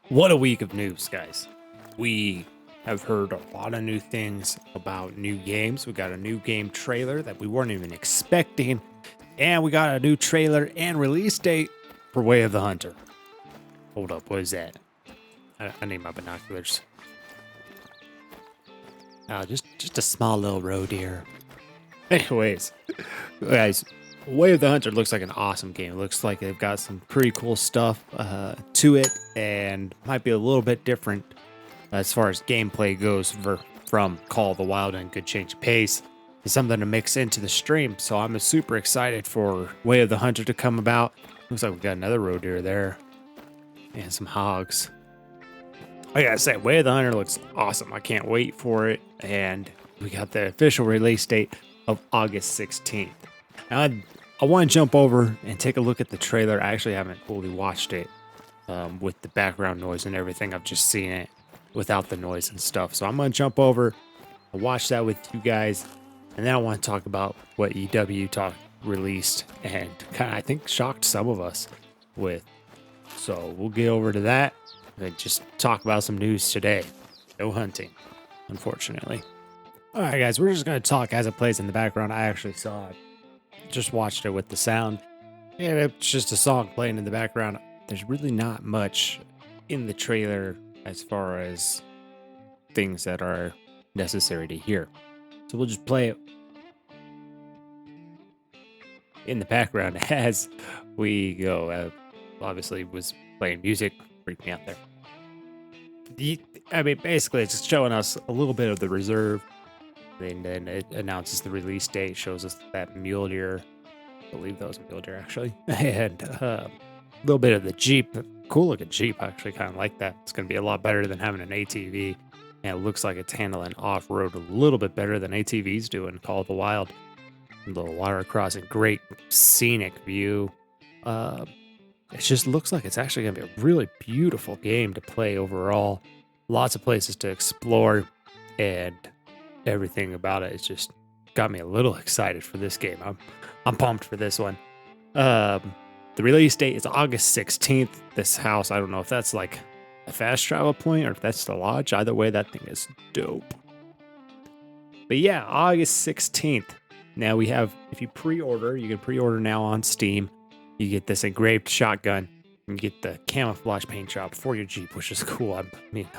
What a week of news, guys. We have heard a lot of new things about new games. We got a new game trailer that we weren't even expecting. And we got a new trailer and release date for Way of the Hunter. Hold up, what is that? I need my binoculars. Just a small little road here. Anyways, guys, Way of the Hunter looks like an awesome game. It looks like they've got some pretty cool stuff to it, and might be a little bit different as far as gameplay goes from Call of the Wild and Good Change of Pace. It's something to mix into the stream, so I'm super excited for Way of the Hunter to come about. Looks like we got another roe deer there, and some hogs. I gotta say, Way of the Hunter looks awesome. I can't wait for it, and we got the official release date of August 16th. Now, I want to jump over and take a look at the trailer. I actually haven't fully watched it with the background noise and everything. I've just seen it without the noise and stuff. So I'm going to jump over and watch that with you guys. And then I want to talk about what EW released and kind of, I think, shocked some of us with. So we'll get over to that and just talk about some news today. No hunting, unfortunately. All right, guys, we're just going to talk as it plays in the background. I actually saw it. Just watched it with the sound, and it's just a song playing in the background. There's really not much in the trailer as far as things that are necessary to hear. So we'll just play it in the background as we go. Obviously was playing music, freaked me out there. Basically it's showing us a little bit of the reserve. And then it announces the release date, shows us that mule deer. I believe that was a mule deer, actually. And a little bit of the Jeep. Cool looking Jeep. I actually kind of like that. It's going to be a lot better than having an ATV. And it looks like it's handling off-road a little bit better than ATVs do in Call of the Wild. A little water crossing. Great scenic view. It just looks like it's actually going to be a really beautiful game to play overall. Lots of places to explore. And everything about it. It's just got me a little excited for this game. I'm pumped for this one. The release date is August 16th. This house, I don't know if that's like a fast travel point or if that's the lodge. Either way, that thing is dope. But yeah, August 16th. Now we have, if you pre-order, you can pre-order now on Steam. You get this engraved shotgun. You get the camouflage paint job for your Jeep, which is cool.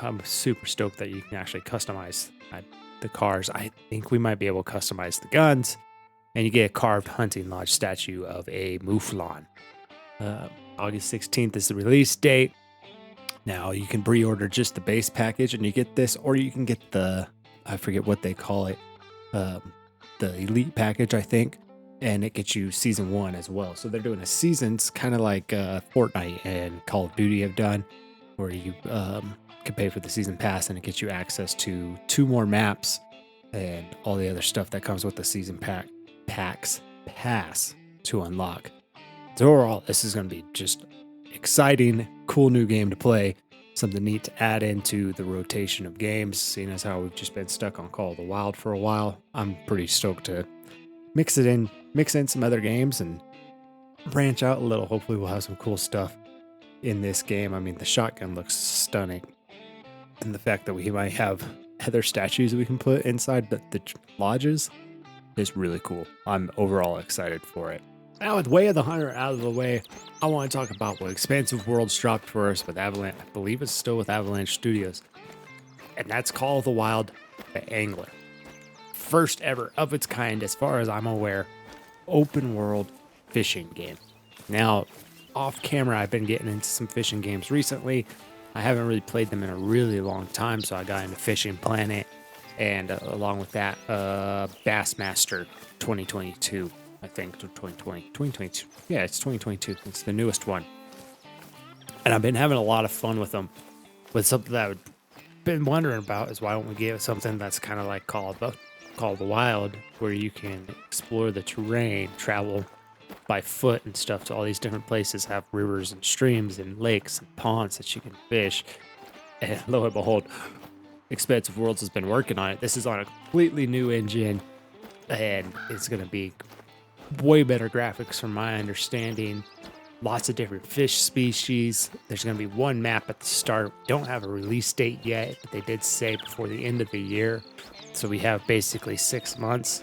I'm super stoked that you can actually customize the cars. I think we might be able to customize the guns, and you get a carved hunting lodge statue of a mouflon. August 16th is the release date. Now you can pre-order just the base package and you get this, or you can get the, I forget what they call it, the elite package, I think, and it gets you season 1 as well. So they're doing a seasons kind of like Fortnite and Call of Duty have done, where you can pay for the season pass and it gets you access to 2 more maps and all the other stuff that comes with the season pass to unlock. So overall, this is going to be just exciting, cool new game to play, something neat to add into the rotation of games, seeing as how we've just been stuck on Call of the Wild for a while. I'm pretty stoked to mix in some other games and branch out a little. Hopefully we'll have some cool stuff in this game. I mean, the shotgun looks stunning. And the fact that we might have other statues we can put inside the lodges is really cool. I'm overall excited for it. Now with Way of the Hunter out of the way, I want to talk about what Expansive Worlds dropped for us with Avalanche. I believe it's still with Avalanche Studios. And that's Call of the Wild, theANGLER. First ever of its kind, as far as I'm aware, open world fishing game. Now, off camera, I've been getting into some fishing games recently. I haven't really played them in a really long time, so I got into Fishing Planet, and along with that, Bassmaster 2022, I think, or 2022. Yeah, it's 2022. It's the newest one. And I've been having a lot of fun with them. But something that I've been wondering about is why don't we give something that's kind of like Call of the Wild, where you can explore the terrain, travel by foot and stuff to all these different places, have rivers and streams and lakes and ponds that you can fish. And lo and behold, Expansive Worlds has been working on it. This is on a completely new engine, and it's going to be way better graphics from my understanding. lots of different fish species. There's going to be one map at the start. We don't have a release date yet, but they did say before the end of the year. So we have basically 6 months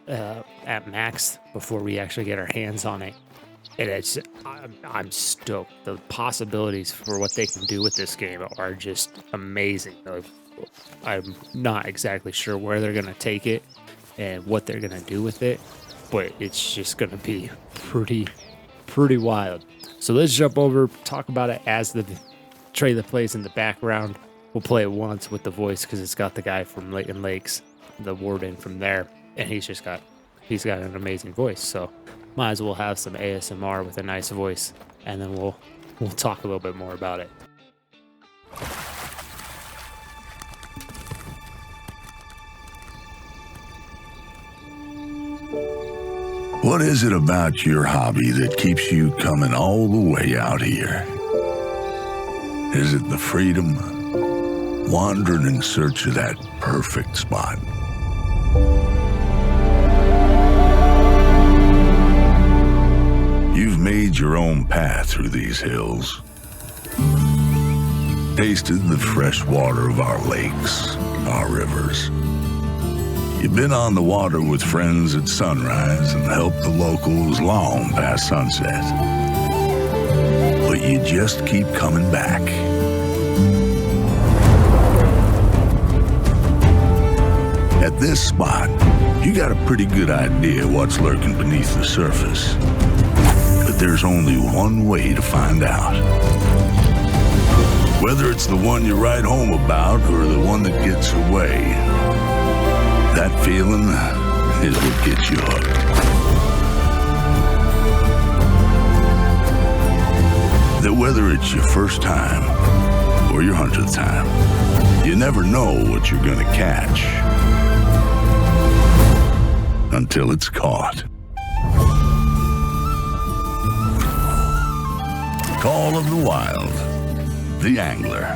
at max before we actually get our hands on it. And I'm stoked. The possibilities for what they can do with this game are just amazing. I'm not exactly sure where they're going to take it and what they're going to do with it, but it's just going to be pretty wild. So let's jump over, talk about it as the trailer plays in the background. We'll play it once with the voice because it's got the guy from Leighton Lakes, the warden from there, and he's got an amazing voice. So might as well have some ASMR with a nice voice, and then we'll talk a little bit more about it. What is it about your hobby that keeps you coming all the way out here? Is it the freedom? Wandering in search of that perfect spot? You've made your own path through these hills. Tasted the fresh water of our lakes, our rivers. You've been on the water with friends at sunrise and helped the locals long past sunset. But you just keep coming back. At this spot, you got a pretty good idea what's lurking beneath the surface. But there's only one way to find out. Whether it's the one you write home about or the one that gets away, that feeling is what gets you hooked. That whether it's your first time or your 100th time, you never know what you're gonna catch until it's caught. Call of the Wild, the Angler.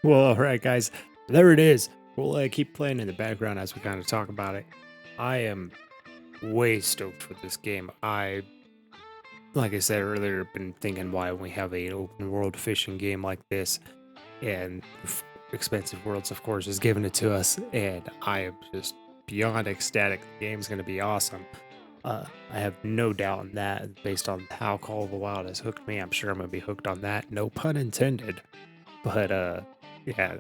Well, all right, guys, there it is. We'll keep playing in the background as we kind of talk about it. I am way stoked with this game. Like I said earlier, been thinking why we have an open world fishing game like this, and Expansive Worlds, of course, is giving it to us, and I am just beyond ecstatic. The game's going to be awesome. I have no doubt in that. Based on how Call of the Wild has hooked me, I'm sure I'm going to be hooked on that. No pun intended. But yeah,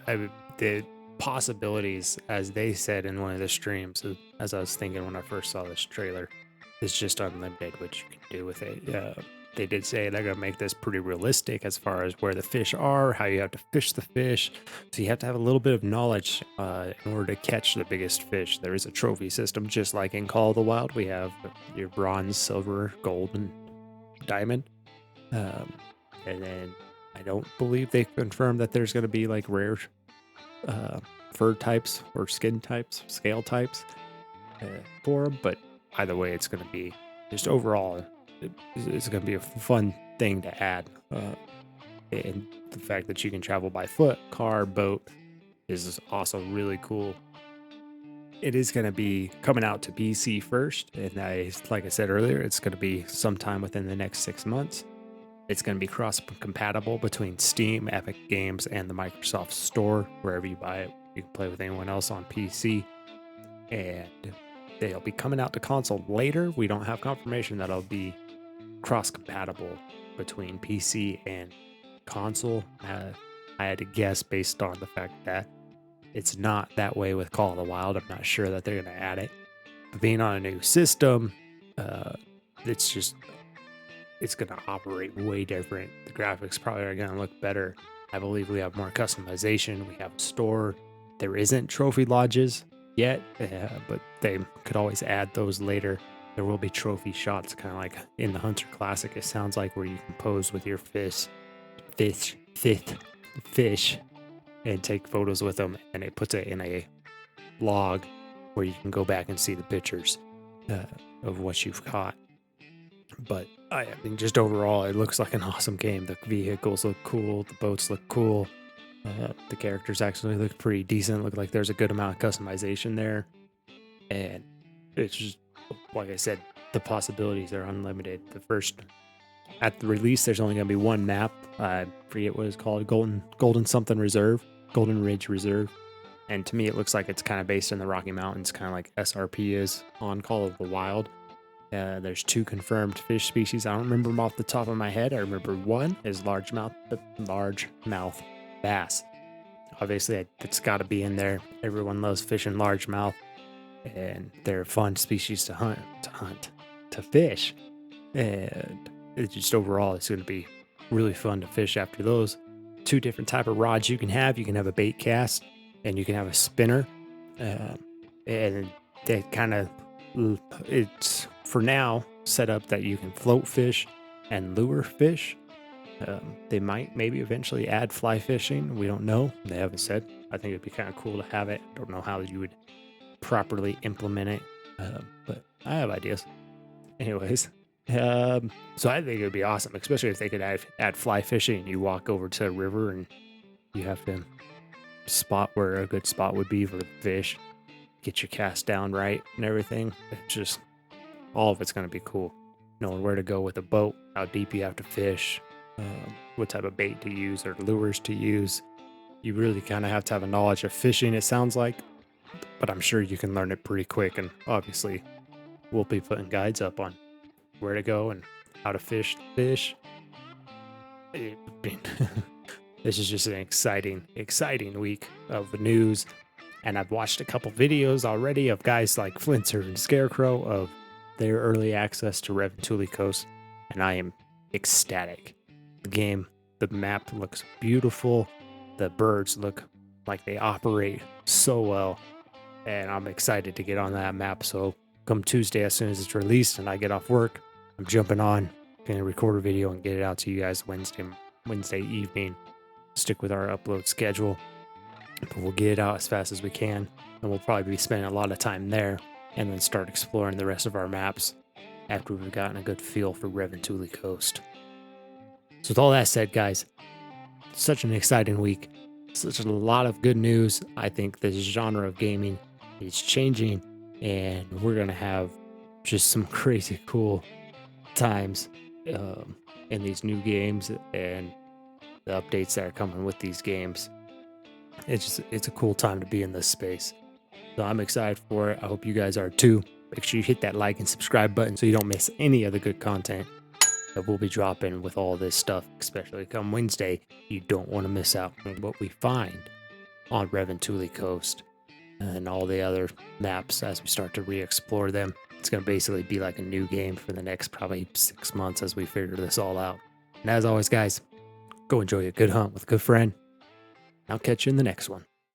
the possibilities, as they said in one of the streams, as I was thinking when I first saw this trailer, is just unlimited what you can do with it. They did say they're going to make this pretty realistic as far as where the fish are, how you have to fish the fish. So you have to have a little bit of knowledge in order to catch the biggest fish. There is a trophy system, just like in Call of the Wild. We have your bronze, silver, gold, and diamond. And then I don't believe they confirmed that there's going to be like rare fur types or skin types, scale types for them. But either way, it's going to be just overall, it's going to be a fun thing to add. And the fact that you can travel by foot, car, boat is also really cool. It is going to be coming out to PC first. And like I said earlier, it's going to be sometime within the next 6 months. It's going to be cross-compatible between Steam, Epic Games, and the Microsoft Store. Wherever you buy it, you can play with anyone else on PC. And they'll be coming out to console later. We don't have confirmation that it'll be cross-compatible between PC and console. I had to guess based on the fact that it's not that way with Call of the Wild. I'm not sure that they're going to add it. But being on a new system, it's going to operate way different. The graphics probably are going to look better. I believe we have more customization. We have a store. There isn't trophy lodges yet, but they could always add those later. There will be trophy shots, kind of like in the Hunter Classic, it sounds like, where you can pose with your fish, and take photos with them, and it puts it in a log where you can go back and see the pictures of what you've caught. But I mean, just overall, it looks like an awesome game. The vehicles look cool. The boats look cool. The characters actually look pretty decent. Look like there's a good amount of customization there, and it's just like I said, the possibilities are unlimited. At the release, there's only going to be one map. I forget what it's called, Golden something Reserve, Golden Ridge Reserve. And to me, it looks like it's kind of based in the Rocky Mountains, kind of like SRP is on Call of the Wild. There's 2 confirmed fish species. I don't remember them off the top of my head. I remember one is largemouth bass. Obviously, it's got to be in there. Everyone loves fishing largemouth, and they're a fun species to fish. And it's just overall, it's going to be really fun to fish after those. 2 different type of rods you can have. You can have a bait cast, and you can have a spinner. And that kind of, it's for now set up that you can float fish and lure fish. They might maybe eventually add fly fishing. We don't know. They haven't said. I think it'd be kind of cool to have it. Don't know how you would properly implement it, but I have ideas. Anyways, so I think it would be awesome, especially if they could add fly fishing. You walk over to a river and you have to spot where a good spot would be for the fish, get your cast down right and everything. It's just, all of it's going to be cool. Knowing where to go with a boat, how deep you have to fish, what type of bait to use or lures to use. You really kind of have to have a knowledge of fishing, it sounds like, but I'm sure you can learn it pretty quick. And obviously, we'll be putting guides up on where to go and how to fish the fish. This is just an exciting week of news. And I've watched a couple videos already of guys like Flinter and Scarecrow of their early access to Reventuli Coast, and I am ecstatic. The map looks beautiful. The birds look like they operate so well, and I'm excited to get on that map. So come Tuesday, as soon as it's released and I get off work, I'm jumping on, gonna record a video and get it out to you guys Wednesday evening. Stick with our upload schedule, but we'll get it out as fast as we can, and we'll probably be spending a lot of time there, and then start exploring the rest of our maps after we've gotten a good feel for Reventuli Coast. So with all that said, guys, such an exciting week, such a lot of good news. I think this genre of gaming is changing, and we're gonna have just some crazy cool times in these new games and the updates that are coming with these games. It's a cool time to be in this space. So I'm excited for it. I hope you guys are too. Make sure you hit that like and subscribe button so you don't miss any of the good content that we'll be dropping with all this stuff, especially come Wednesday. You don't want to miss out on what we find on Reventuli Coast and all the other maps as we start to re-explore them. It's going to basically be like a new game for the next probably 6 months as we figure this all out. And as always, guys, go enjoy a good hunt with a good friend. I'll catch you in the next one.